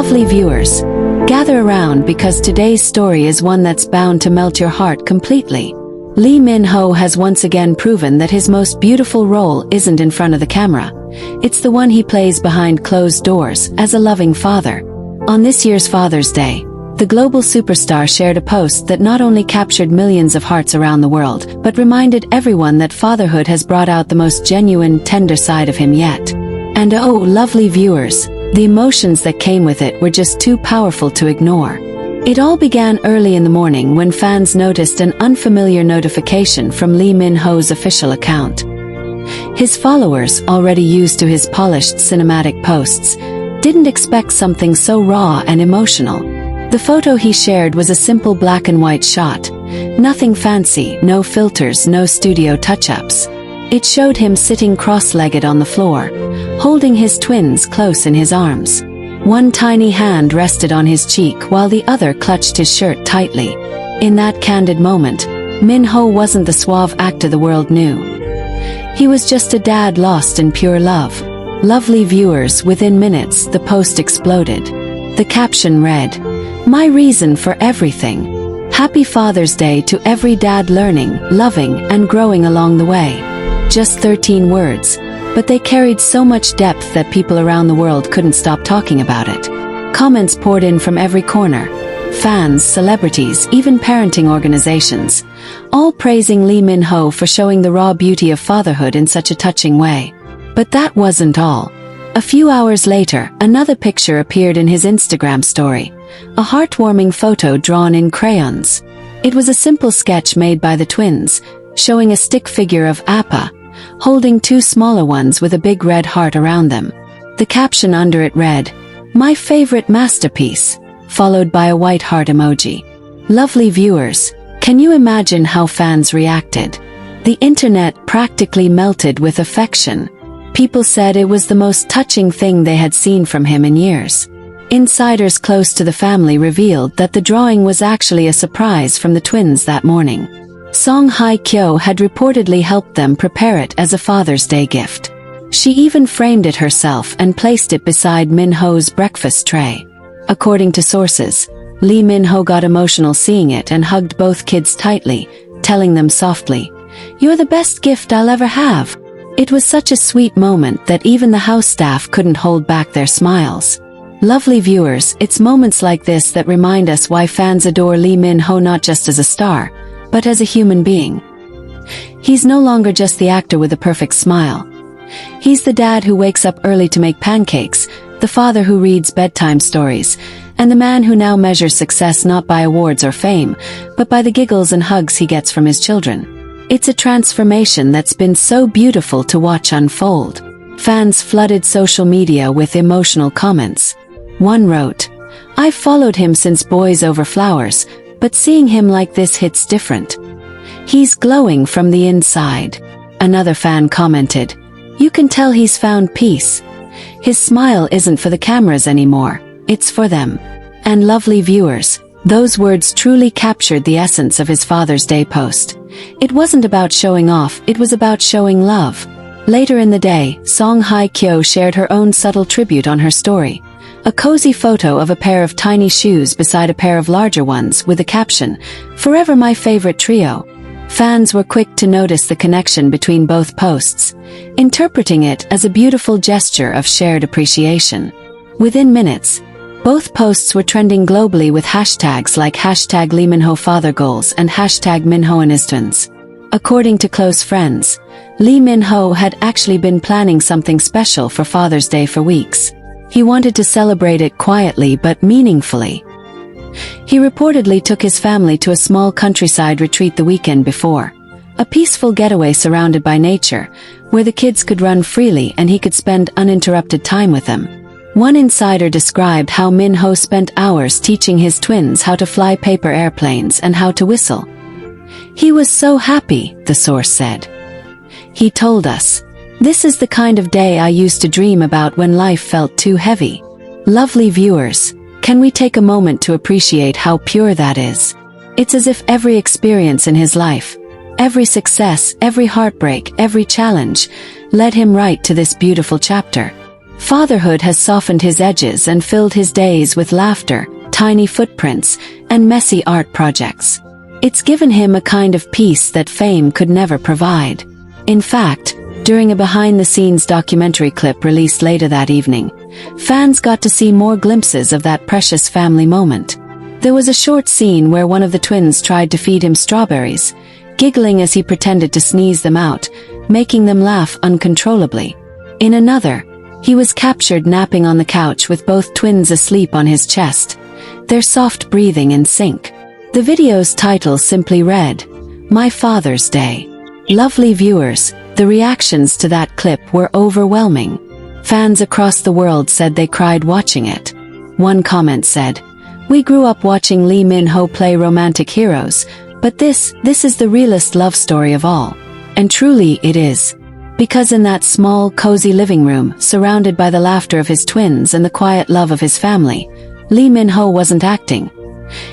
Lovely viewers, gather around because today's story is one that's bound to melt your heart completely. Lee Min-ho has once again proven that his most beautiful role isn't in front of the camera. It's the one he plays behind closed doors as a loving father. On this year's Father's Day, the global superstar shared a post that not only captured millions of hearts around the world, but reminded everyone that fatherhood has brought out the most genuine, tender side of him yet. And oh, lovely viewers, the emotions that came with it were just too powerful to ignore. It all began early in the morning when fans noticed an unfamiliar notification from Lee Min-ho's official account. His followers, already used to his polished cinematic posts, didn't expect something so raw and emotional. The photo he shared was a simple black and white shot. Nothing fancy, no filters, no studio touch-ups. It showed him sitting cross-legged on the floor, holding his twins close in his arms. One tiny hand rested on his cheek while the other clutched his shirt tightly. In that candid moment, Min-ho wasn't the suave actor the world knew. He was just a dad lost in pure love. Lovely viewers, within minutes, the post exploded. The caption read, "My reason for everything. Happy Father's Day to every dad learning, loving, and growing along the way." Just 13 words, but they carried so much depth that people around the world couldn't stop talking about it. Comments poured in from every corner. Fans, celebrities, even parenting organizations, all praising Lee Min-ho for showing the raw beauty of fatherhood in such a touching way. But that wasn't all. A few hours later, another picture appeared in his Instagram story, a heartwarming photo drawn in crayons. It was a simple sketch made by the twins, showing a stick figure of Appa, holding two smaller ones with a big red heart around them. The caption under it read, "My favorite masterpiece," followed by a white heart emoji. Lovely viewers, can you imagine how fans reacted? The internet practically melted with affection. People said it was the most touching thing they had seen from him in years. Insiders close to the family revealed that the drawing was actually a surprise from the twins that morning. Song Hye-kyo had reportedly helped them prepare it as a Father's Day gift. She even framed it herself and placed it beside Min-ho's breakfast tray. According to sources, Lee Min-ho got emotional seeing it and hugged both kids tightly, telling them softly, "You're the best gift I'll ever have." It was such a sweet moment that even the house staff couldn't hold back their smiles. Lovely viewers, it's moments like this that remind us why fans adore Lee Min-ho not just as a star, but as a human being. He's no longer just the actor with a perfect smile. He's the dad who wakes up early to make pancakes, the father who reads bedtime stories, and the man who now measures success not by awards or fame, but by the giggles and hugs he gets from his children. It's a transformation that's been so beautiful to watch unfold. Fans flooded social media with emotional comments. One wrote, "I've followed him since Boys Over Flowers, but seeing him like this hits different. He's glowing from the inside." Another fan commented, "You can tell he's found peace. His smile isn't for the cameras anymore, it's for them." And lovely viewers, those words truly captured the essence of his Father's Day post. It wasn't about showing off, it was about showing love. Later in the day, Song Hye-kyo shared her own subtle tribute on her story. A cozy photo of a pair of tiny shoes beside a pair of larger ones with the caption, "Forever my favorite trio." Fans were quick to notice the connection between both posts, interpreting it as a beautiful gesture of shared appreciation. Within minutes, both posts were trending globally with hashtags like hashtag Lee Min-ho Father Goals and hashtag Min-ho and his twins. According to close friends, Lee Min-ho had actually been planning something special for Father's Day for weeks. He wanted to celebrate it quietly but meaningfully. He reportedly took his family to a small countryside retreat the weekend before. A peaceful getaway surrounded by nature, where the kids could run freely and he could spend uninterrupted time with them. One insider described how Min-ho spent hours teaching his twins how to fly paper airplanes and how to whistle. "He was so happy," the source said. He told us, "This is the kind of day I used to dream about when life felt too heavy." Lovely viewers, can we take a moment to appreciate how pure that is? It's as if every experience in his life, every success, every heartbreak, every challenge, led him right to this beautiful chapter. Fatherhood has softened his edges and filled his days with laughter, tiny footprints, and messy art projects. It's given him a kind of peace that fame could never provide. In fact, during a behind-the-scenes documentary clip released later that evening, fans got to see more glimpses of that precious family moment. There was a short scene where one of the twins tried to feed him strawberries, giggling as he pretended to sneeze them out, making them laugh uncontrollably. In another, he was captured napping on the couch with both twins asleep on his chest, their soft breathing in sync. The video's title simply read, "My Father's Day." Lovely viewers, the reactions to that clip were overwhelming. Fans across the world said they cried watching it. One comment said, "We grew up watching Lee Min-ho play romantic heroes, but this is the realest love story of all." And truly it is. Because in that small, cozy living room, surrounded by the laughter of his twins and the quiet love of his family, Lee Min-ho wasn't acting.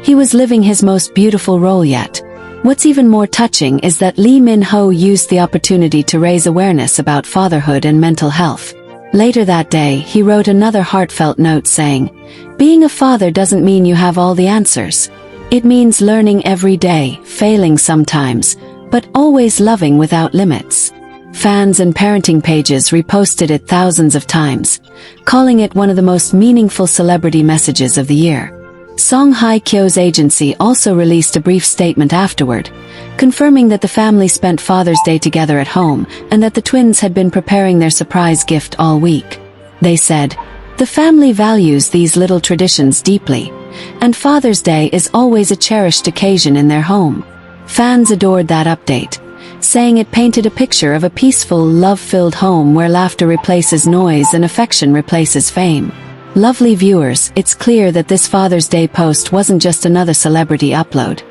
He was living his most beautiful role yet. What's even more touching is that Lee Min-ho used the opportunity to raise awareness about fatherhood and mental health. Later that day, he wrote another heartfelt note saying, "Being a father doesn't mean you have all the answers. It means learning every day, failing sometimes, but always loving without limits." Fans and parenting pages reposted it thousands of times, calling it one of the most meaningful celebrity messages of the year. Song Hye-kyo's agency also released a brief statement afterward, confirming that the family spent Father's Day together at home and that the twins had been preparing their surprise gift all week. They said, "The family values these little traditions deeply, and Father's Day is always a cherished occasion in their home." Fans adored that update, saying it painted a picture of a peaceful, love-filled home where laughter replaces noise and affection replaces fame. Lovely viewers, it's clear that this Father's Day post wasn't just another celebrity upload.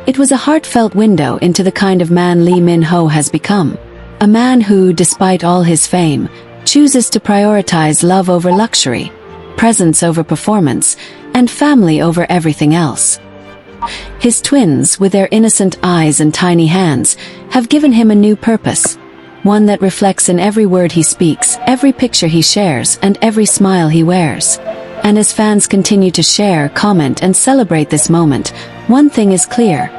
It was a heartfelt window into the kind of man Lee Min-ho has become. A man who, despite all his fame, chooses to prioritize love over luxury, presence over performance, and family over everything else. His twins, with their innocent eyes and tiny hands, have given him a new purpose. One that reflects in every word he speaks, every picture he shares, and every smile he wears. And as fans continue to share, comment, and celebrate this moment, one thing is clear.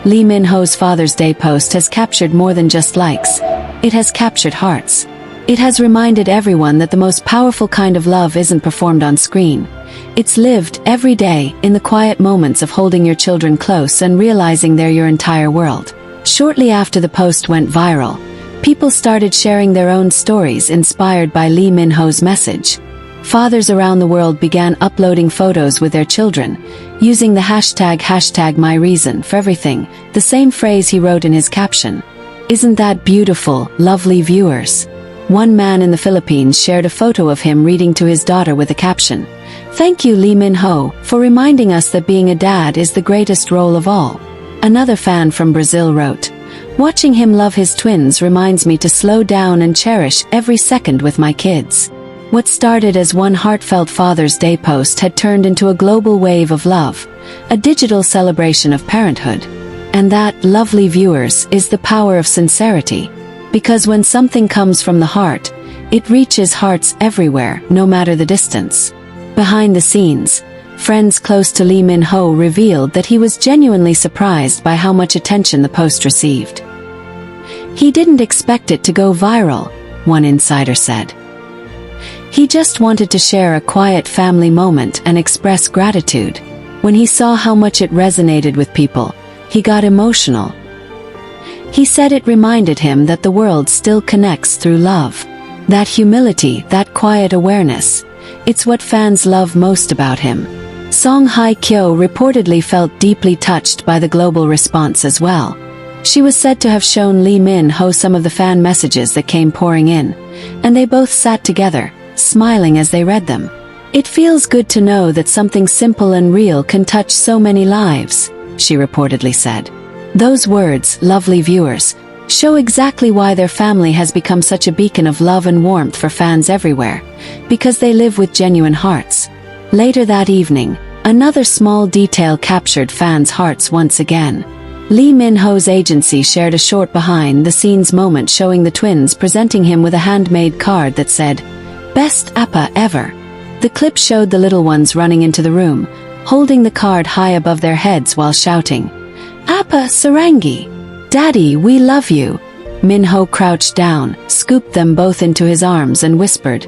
Lee Min-ho's Father's Day post has captured more than just likes. It has captured hearts. It has reminded everyone that the most powerful kind of love isn't performed on screen. It's lived every day in the quiet moments of holding your children close and realizing they're your entire world. Shortly after the post went viral, people started sharing their own stories inspired by Lee Min-ho's message. Fathers around the world began uploading photos with their children, using the hashtag #MyReason for everything, the same phrase he wrote in his caption. Isn't that beautiful, lovely viewers? One man in the Philippines shared a photo of him reading to his daughter with the caption, "Thank you, Lee Min-ho, for reminding us that being a dad is the greatest role of all." Another fan from Brazil wrote, "Watching him love his twins reminds me to slow down and cherish every second with my kids." What started as one heartfelt Father's Day post had turned into a global wave of love, a digital celebration of parenthood. And that, lovely viewers, is the power of sincerity. Because when something comes from the heart, it reaches hearts everywhere, no matter the distance. Behind the scenes, friends close to Lee Min-ho revealed that he was genuinely surprised by how much attention the post received. He didn't expect it to go viral, one insider said. He just wanted to share a quiet family moment and express gratitude. When he saw how much it resonated with people, he got emotional. He said it reminded him that the world still connects through love. That humility, that quiet awareness, it's what fans love most about him. Song Hye-kyo reportedly felt deeply touched by the global response as well. She was said to have shown Lee Min-ho some of the fan messages that came pouring in, and they both sat together, smiling as they read them. "It feels good to know that something simple and real can touch so many lives," she reportedly said. Those words, lovely viewers, show exactly why their family has become such a beacon of love and warmth for fans everywhere, because they live with genuine hearts. Later that evening, another small detail captured fans' hearts once again. Lee Min-ho's agency shared a short behind-the-scenes moment showing the twins presenting him with a handmade card that said, Best appa ever. The clip showed the little ones running into the room, holding the card high above their heads while shouting, "Appa Sarangi! Daddy, we love you!" Minho crouched down, scooped them both into his arms and whispered,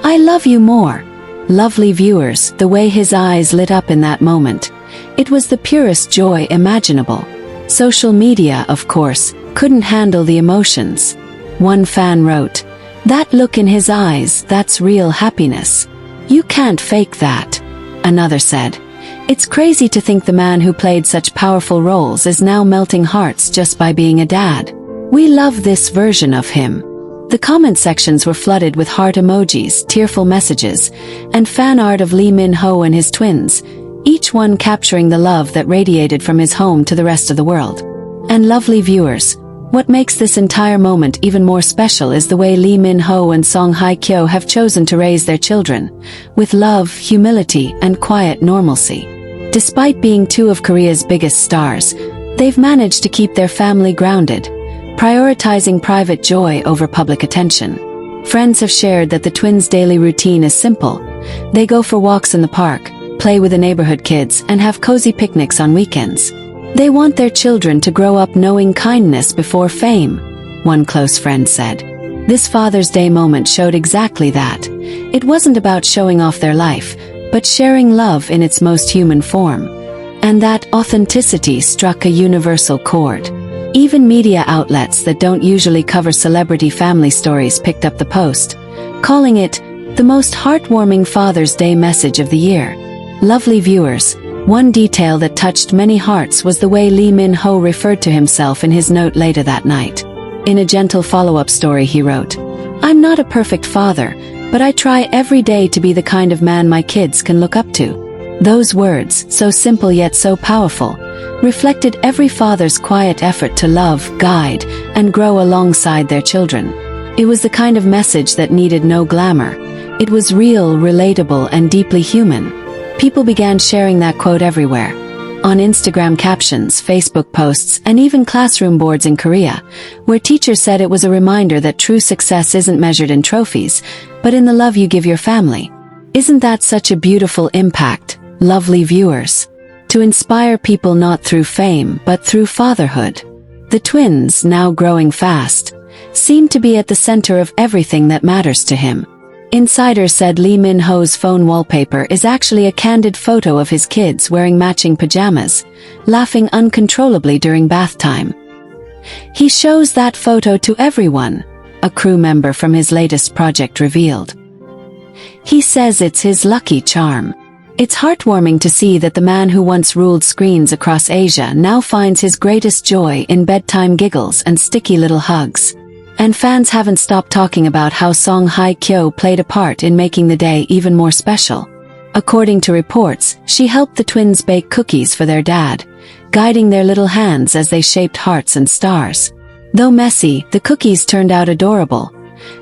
"I love you more." Lovely viewers, the way his eyes lit up in that moment. It was the purest joy imaginable. Social media, of course, couldn't handle the emotions. One fan wrote, "That look in his eyes, that's real happiness. You can't fake that." Another said, "It's crazy to think the man who played such powerful roles is now melting hearts just by being a dad. We love this version of him." The comment sections were flooded with heart emojis, tearful messages, and fan art of Lee Min-ho and his twins, each one capturing the love that radiated from his home to the rest of the world. And lovely viewers, what makes this entire moment even more special is the way Lee Min-ho and Song Hye-kyo have chosen to raise their children, with love, humility, and quiet normalcy. Despite being two of Korea's biggest stars, they've managed to keep their family grounded, prioritizing private joy over public attention. Friends have shared that the twins' daily routine is simple. They go for walks in the park, play with the neighborhood kids, and have cozy picnics on weekends. They want their children to grow up knowing kindness before fame, one close friend said. This Father's Day moment showed exactly that. It wasn't about showing off their life, but sharing love in its most human form. And that authenticity struck a universal chord. Even media outlets that don't usually cover celebrity family stories picked up the post, calling it the most heartwarming Father's Day message of the year. Lovely viewers, one detail that touched many hearts was the way Lee Min-ho referred to himself in his note later that night. In a gentle follow-up story he wrote, "I'm not a perfect father, but I try every day to be the kind of man my kids can look up to." Those words, so simple yet so powerful, reflected every father's quiet effort to love, guide, and grow alongside their children. It was the kind of message that needed no glamour. It was real, relatable, and deeply human. People began sharing that quote everywhere. On Instagram captions, Facebook posts, and even classroom boards in Korea, where teachers said it was a reminder that true success isn't measured in trophies, but in the love you give your family. Isn't that such a beautiful impact, lovely viewers? To inspire people not through fame, but through fatherhood. The twins, now growing fast, seem to be at the center of everything that matters to him. Insiders said Lee Min-ho's phone wallpaper is actually a candid photo of his kids wearing matching pajamas, laughing uncontrollably during bath time. He shows that photo to everyone, a crew member from his latest project revealed. He says it's his lucky charm. It's heartwarming to see that the man who once ruled screens across Asia now finds his greatest joy in bedtime giggles and sticky little hugs. And fans haven't stopped talking about how Song Hye-kyo played a part in making the day even more special. According to reports, she helped the twins bake cookies for their dad, guiding their little hands as they shaped hearts and stars. Though messy, the cookies turned out adorable,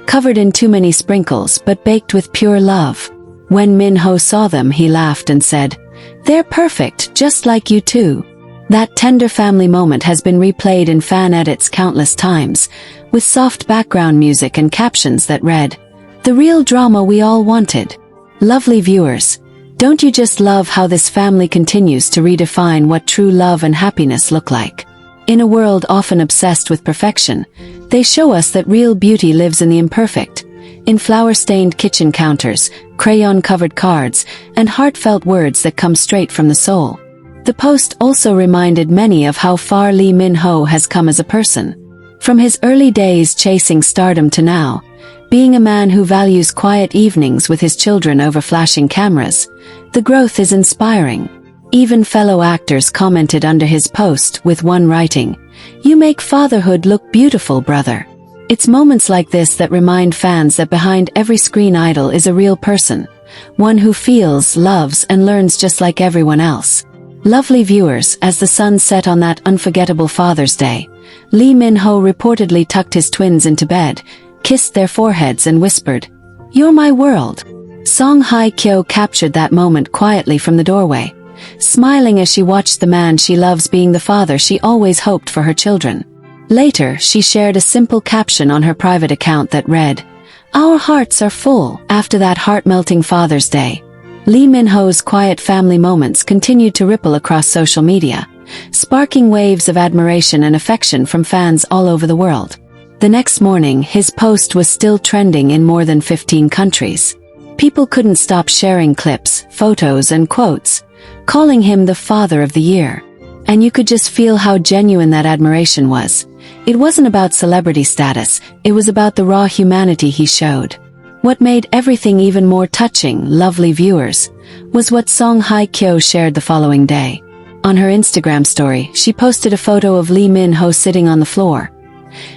covered in too many sprinkles but baked with pure love. When Min-ho saw them, he laughed and said, "They're perfect, just like you too." That tender family moment has been replayed in fan edits countless times, with soft background music and captions that read, "The real drama we all wanted." Lovely viewers, don't you just love how this family continues to redefine what true love and happiness look like? In a world often obsessed with perfection, they show us that real beauty lives in the imperfect, in flower-stained kitchen counters, crayon-covered cards, and heartfelt words that come straight from the soul. The post also reminded many of how far Lee Min-ho has come as a person. From his early days chasing stardom to now, being a man who values quiet evenings with his children over flashing cameras, the growth is inspiring. Even fellow actors commented under his post, with one writing, "You make fatherhood look beautiful, brother." It's moments like this that remind fans that behind every screen idol is a real person, one who feels, loves, and learns just like everyone else. Lovely viewers, as the sun set on that unforgettable Father's Day, Lee Min-ho reportedly tucked his twins into bed, kissed their foreheads and whispered, "You're my world." Song Hye-kyo captured that moment quietly from the doorway, smiling as she watched the man she loves being the father she always hoped for her children. Later, she shared a simple caption on her private account that read, Our hearts are full. After that heart-melting Father's Day, Lee Min-ho's quiet family moments continued to ripple across social media, sparking waves of admiration and affection from fans all over the world. The next morning, his post was still trending in more than 15 countries. People couldn't stop sharing clips, photos, and quotes, calling him the Father of the Year. And you could just feel how genuine that admiration was. It wasn't about celebrity status, it was about the raw humanity he showed. What made everything even more touching, lovely viewers, was what Song Hye-kyo shared the following day. On her Instagram story, she posted a photo of Lee Min-ho sitting on the floor,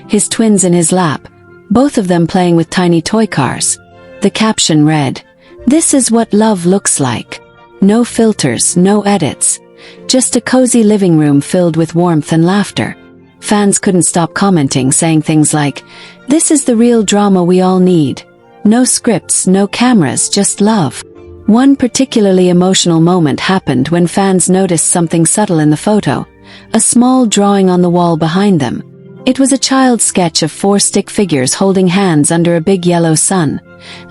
his twins in his lap, both of them playing with tiny toy cars. The caption read, "This is what love looks like. No filters, no edits. Just a cozy living room filled with warmth and laughter." Fans couldn't stop commenting, saying things like, "This is the real drama we all need. No scripts, no cameras, just love." One particularly emotional moment happened when fans noticed something subtle in the photo, a small drawing on the wall behind them. It was a child's sketch of 4 stick figures holding hands under a big yellow sun,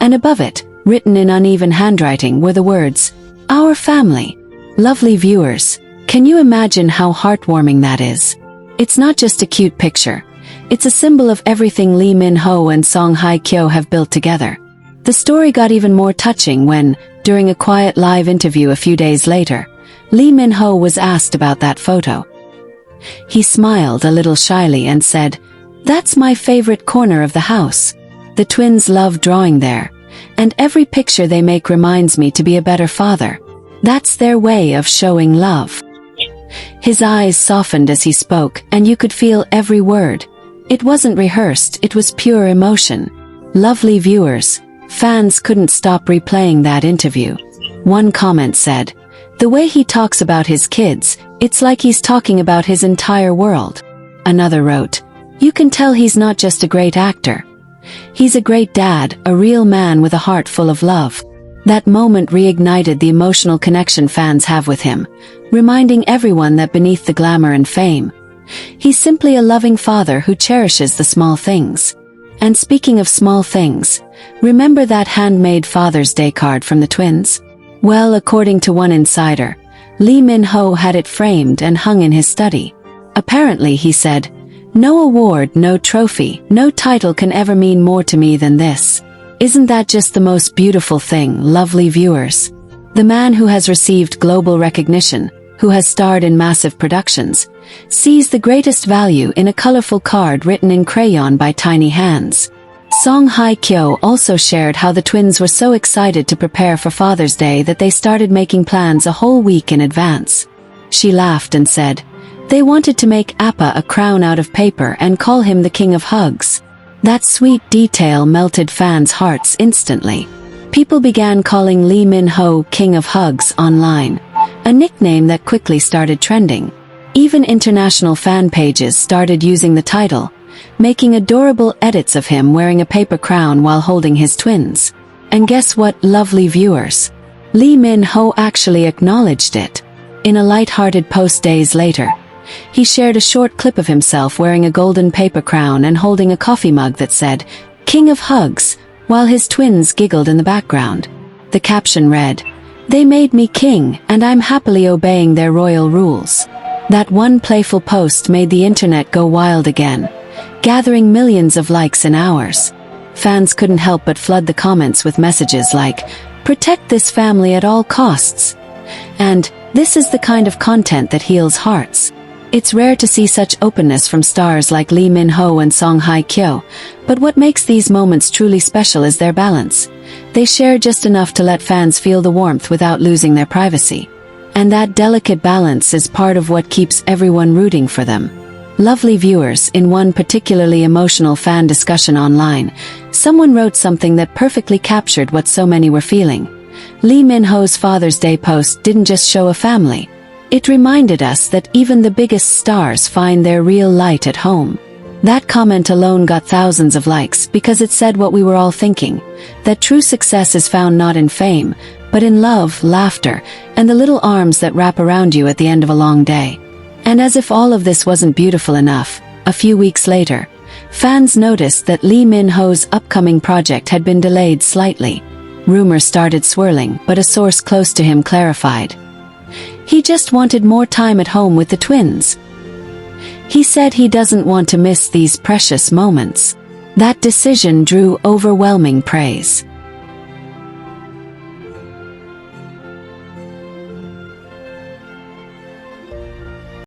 and above it, written in uneven handwriting, were the words, "Our family." Lovely viewers, can you imagine how heartwarming that is? It's not just a cute picture. It's a symbol of everything Lee Min-ho and Song Hye-kyo have built together. The story got even more touching when, during a quiet live interview a few days later, Lee Min-ho was asked about that photo. He smiled a little shyly and said, "That's my favorite corner of the house. The twins love drawing there, and every picture they make reminds me to be a better father. That's their way of showing love." His eyes softened as he spoke, and you could feel every word. It wasn't rehearsed, it was pure emotion. Lovely viewers, fans couldn't stop replaying that interview. One comment said, "The way he talks about his kids, it's like he's talking about his entire world." Another wrote, "You can tell he's not just a great actor. He's a great dad, a real man with a heart full of love." That moment reignited the emotional connection fans have with him, reminding everyone that beneath the glamour and fame, he's simply a loving father who cherishes the small things. And speaking of small things, remember that handmade Father's Day card from the twins? Well, according to one insider, Lee Min-ho had it framed and hung in his study. Apparently, he said, "No award, no trophy, no title can ever mean more to me than this." Isn't that just the most beautiful thing, lovely viewers? The man who has received global recognition, who has starred in massive productions, sees the greatest value in a colorful card written in crayon by tiny hands. Song Hye-kyo also shared how the twins were so excited to prepare for Father's Day that they started making plans a whole week in advance. She laughed and said, they wanted to make Appa a crown out of paper and call him the King of Hugs. That sweet detail melted fans' hearts instantly. People began calling Lee Min-ho King of Hugs online, a nickname that quickly started trending. Even international fan pages started using the title, making adorable edits of him wearing a paper crown while holding his twins. And guess what, lovely viewers? Lee Min-ho actually acknowledged it. In a light-hearted post days later, he shared a short clip of himself wearing a golden paper crown and holding a coffee mug that said, "King of Hugs," while his twins giggled in the background. The caption read, "They made me king, and I'm happily obeying their royal rules." That one playful post made the internet go wild again, gathering millions of likes in hours. Fans couldn't help but flood the comments with messages like, "Protect this family at all costs," and "This is the kind of content that heals hearts." It's rare to see such openness from stars like Lee Min-ho and Song Hye-kyo, but what makes these moments truly special is their balance. They share just enough to let fans feel the warmth without losing their privacy. And that delicate balance is part of what keeps everyone rooting for them. Lovely viewers, in one particularly emotional fan discussion online, someone wrote something that perfectly captured what so many were feeling. Lee Min-ho's Father's Day post didn't just show a family. It reminded us that even the biggest stars find their real light at home. That comment alone got thousands of likes because it said what we were all thinking, that true success is found not in fame, but in love, laughter, and the little arms that wrap around you at the end of a long day. And as if all of this wasn't beautiful enough, a few weeks later, Fans noticed that Lee Min-ho's upcoming project had been delayed slightly. Rumors started swirling, but a source close to him clarified. He just wanted more time at home with the twins. He said he doesn't want to miss these precious moments. That decision drew overwhelming praise.